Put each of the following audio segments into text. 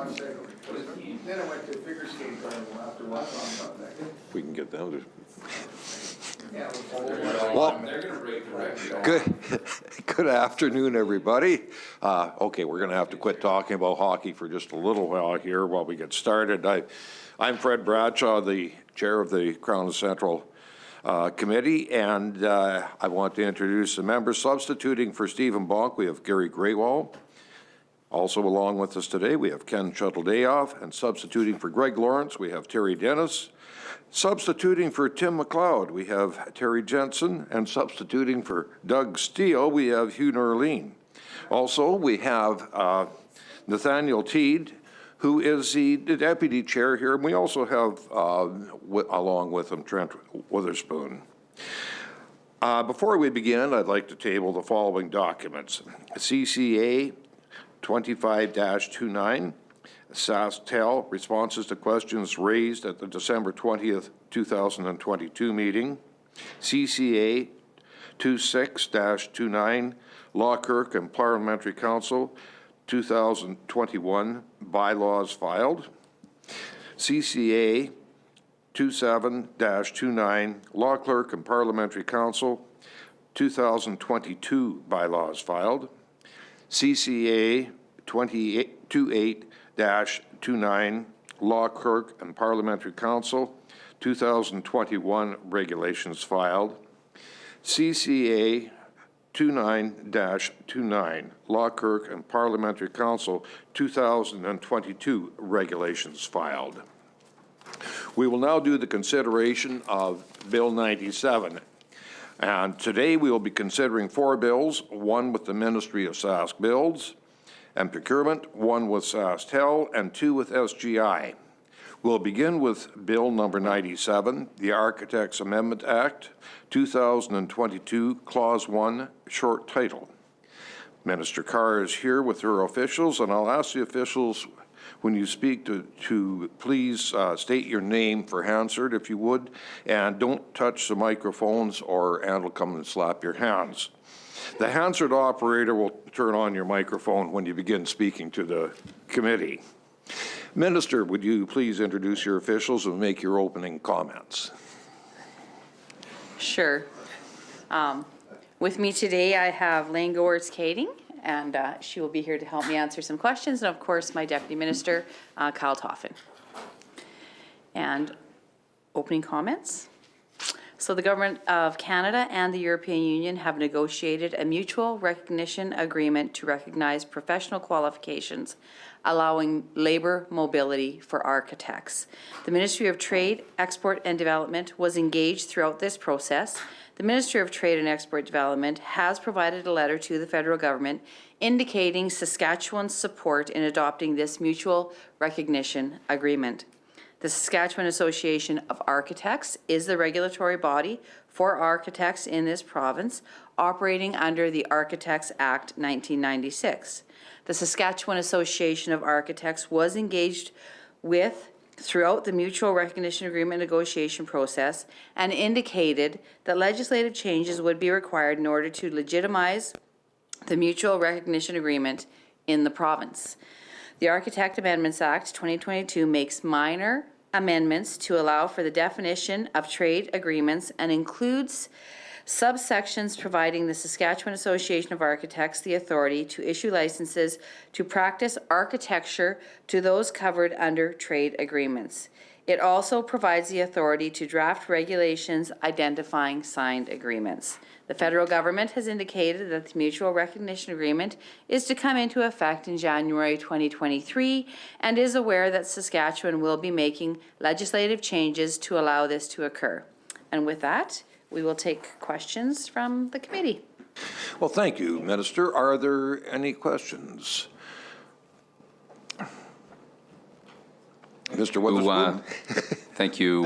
one second. Then I went to figure skate carnival after one song about that. If we can get them to. Yeah, Well, They're going to break the record. good afternoon, everybody. Okay, we're going to have to quit talking about hockey for just a little while here while we get started. I'm Fred Bradshaw, the chair of the Crown Central Committee, and I want to introduce the members. Substituting for Stephen Bonk, we have Gary Greywall. Also along with us today, we have Ken Shuttledayoff, and substituting for Greg Lawrence, we have Terry Dennis. Substituting for Tim McLeod, we have Terry Jensen, and substituting for Doug Steele, we have Hugh Norleen. Also, we have Nathaniel Teed, who is the deputy chair here, and we also have, along with him, Trent Witherspoon. Before we begin, I'd like to table the following documents. CCA 25-29, SaskTel, responses to questions raised at the December 20th, 2022 meeting. CCA 26-29, Law Clerk and Parliamentary Council 2021 bylaws filed. CCA 27-29, Law Clerk and Parliamentary Council 2022 bylaws filed. CCA 28-29, Law Clerk and Parliamentary Council 2021 regulations filed. CCA 29-29, Law Clerk and Parliamentary Council 2022 regulations filed. We will now do the consideration of Bill 97. And today we will be considering 4 bills, one with the Ministry of Sask Builds and Procurement, one with SaskTel, and 2 with SGI. We'll begin with Bill number 97, the Architects Amendment Act, 2022, Clause 1, short title. Minister Carr is here with her officials, and I'll ask the officials when you speak to please state your name for Hansard, if you would, and don't touch the microphones or Ann will come and slap your hands. The Hansard operator will turn on your microphone when you begin speaking to the committee. Minister, would you please introduce your officials and make your opening comments? Sure. With me today, I have Lane Goertz Kading, and she will be here to help me answer some questions, and of course, my Deputy Minister, Kyle Toffin. And opening comments. So the Government of Canada and the European Union have negotiated a mutual recognition agreement to recognize professional qualifications, allowing labor mobility for architects. The Ministry of Trade, Export and Development was engaged throughout this process. The Ministry of Trade and Export Development has provided a letter to the federal government indicating Saskatchewan's support in adopting this mutual recognition agreement. The Saskatchewan Association of Architects is the regulatory body for architects in this province, operating under the Architects Act 1996. The Saskatchewan Association of Architects was engaged with throughout the mutual recognition agreement negotiation process and indicated that legislative changes would be required in order to legitimize the mutual recognition agreement in the province. The Architect Amendments Act 2022 makes minor amendments to allow for the definition of trade agreements and includes subsections providing the Saskatchewan Association of Architects the authority to issue licenses to practice architecture to those covered under trade agreements. It also provides the authority to draft regulations identifying signed agreements. The federal government has indicated that the mutual recognition agreement is to come into effect in January 2023 and is aware that Saskatchewan will be making legislative changes to allow this to occur. And with that, we will take questions from the committee. Well, thank you, Minister. Are there any questions? Mr. Witherspoon. Thank you.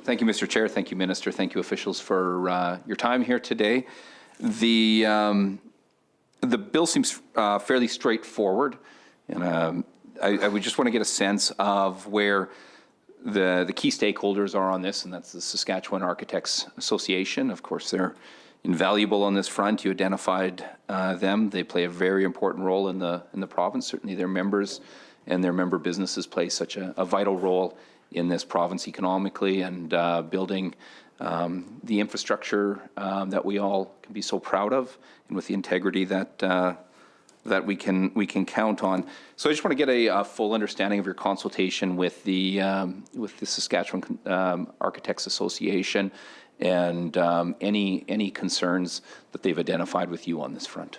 Thank you, Mr. Chair. Thank you, Minister. Thank you, officials, for your time here today. The bill seems fairly straightforward, and I would just want to get a sense of where the key stakeholders are on this, and that's the Saskatchewan Architects Association. Of course, they're invaluable on this front. You identified them. They play a very important role in the province. Certainly, their members and their member businesses play such a vital role in this province economically and building the infrastructure that we all can be so proud of, and with the integrity that we can count on. So I just want to get a full understanding of your consultation with the Saskatchewan Architects Association and any concerns that they've identified with you on this front.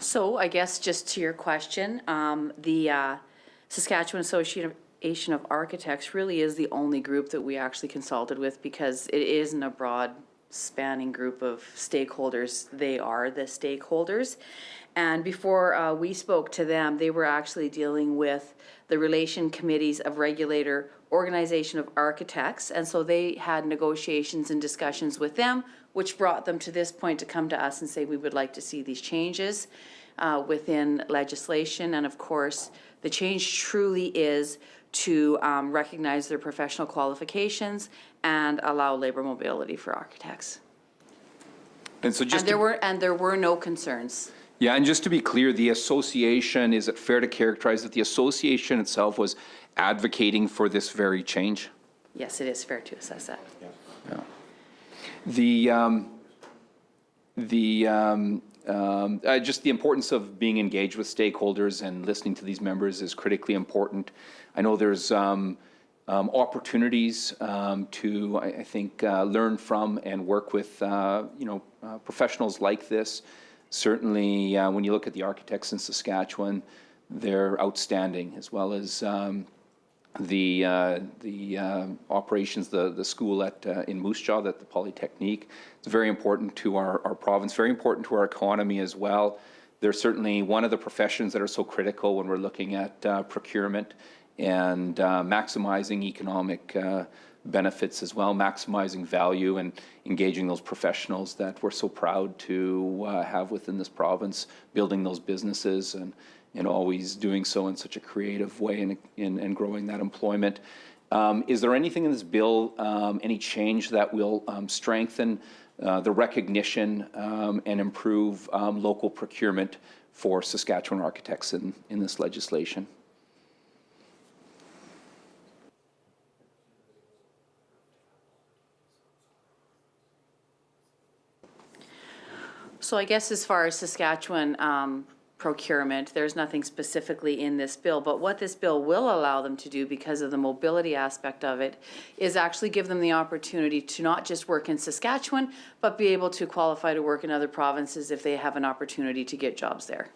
So I guess just to your question, the Saskatchewan Association of Architects really is the only group that we actually consulted with, because it isn't a broad spanning group of stakeholders. They are the stakeholders. And before we spoke to them, they were actually dealing with the relation committees of regulator organization of architects. And so they had negotiations and discussions with them, which brought them to this point to come to us and say, we would like to see these changes within legislation. And of course, the change truly is to recognize their professional qualifications and allow labor mobility for architects. And so just there were no concerns. Yeah, and just to be clear, the association, is it fair to characterize that the association itself was advocating for this very change? Yes, it is fair to assess that. Yeah. Just the importance of being engaged with stakeholders and listening to these members is critically important. I know there's opportunities to, I think, learn from and work with, professionals like this. Certainly, when you look at the architects in Saskatchewan, they're outstanding, as well as the operations, the school in Moose Jaw, the Polytechnique. It's very important to our province, very important to our economy as well. They're certainly one of the professions that are so critical when we're looking at procurement and maximizing economic benefits as well, maximizing value and engaging those professionals that we're so proud to have within this province, building those businesses and always doing so in such a creative way and growing that employment. Is there anything in this bill, any change that will strengthen the recognition and improve local procurement for Saskatchewan architects in this legislation? So I guess as far as Saskatchewan procurement, there's nothing specifically in this bill, but what this bill will allow them to do, because of the mobility aspect of it, is actually give them the opportunity to not just work in Saskatchewan, but be able to qualify to work in other provinces if they have an opportunity to get jobs there.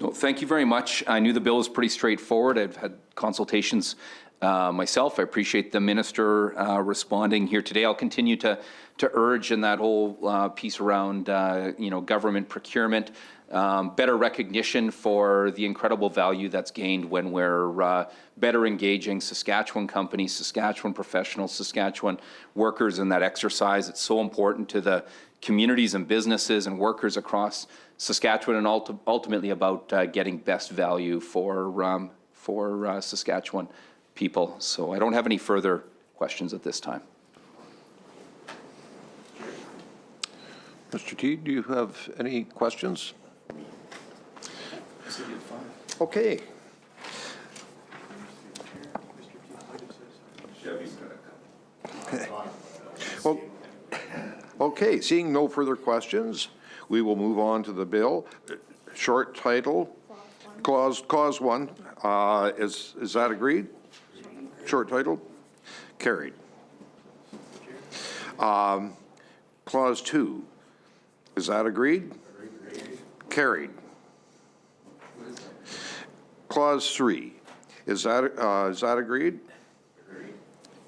Well, thank you very much. I knew the bill was pretty straightforward. I've had consultations myself. I appreciate the minister responding here today. I'll continue to urge in that whole piece around government procurement, better recognition for the incredible value that's gained when we're better engaging Saskatchewan companies, Saskatchewan professionals, Saskatchewan workers in that exercise. It's so important to the communities and businesses and workers across Saskatchewan, and ultimately about getting best value for Saskatchewan people. So I don't have any further questions at this time. Mr. T, do you have any questions? Okay. Well, okay, seeing no further questions, we will move on to the bill. Short title, clause 1, is that agreed? Short title? Carried. Clause 2, is that agreed? Carried. Clause 3, is that agreed?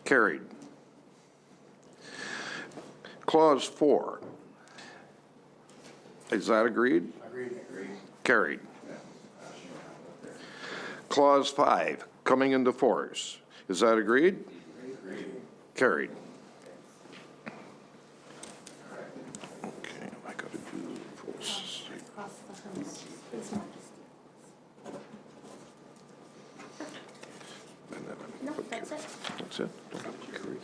Carried. Clause 4, is that agreed? Carried. Clause 5, coming into force, Is that agreed? Carried. Okay, I got to do full state. No, that's it. That's it? Don't have to carry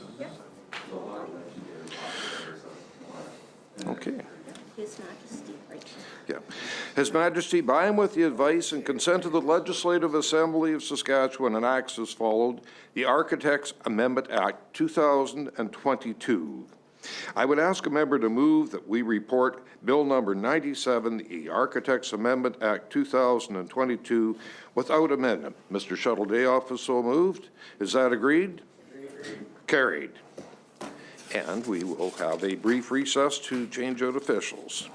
on. Okay. His Majesty, right? Yeah. His Majesty, by and with the advice and consent of the Legislative Assembly of Saskatchewan, enacts as followed: the Architects Amendment Act 2022. I would ask a member to move that we report Bill number 97, the Architects Amendment Act 2022, without amendment. Mr. Shuttledayoff is so moved. Is that agreed? Carried. And we will have a brief recess to change out officials.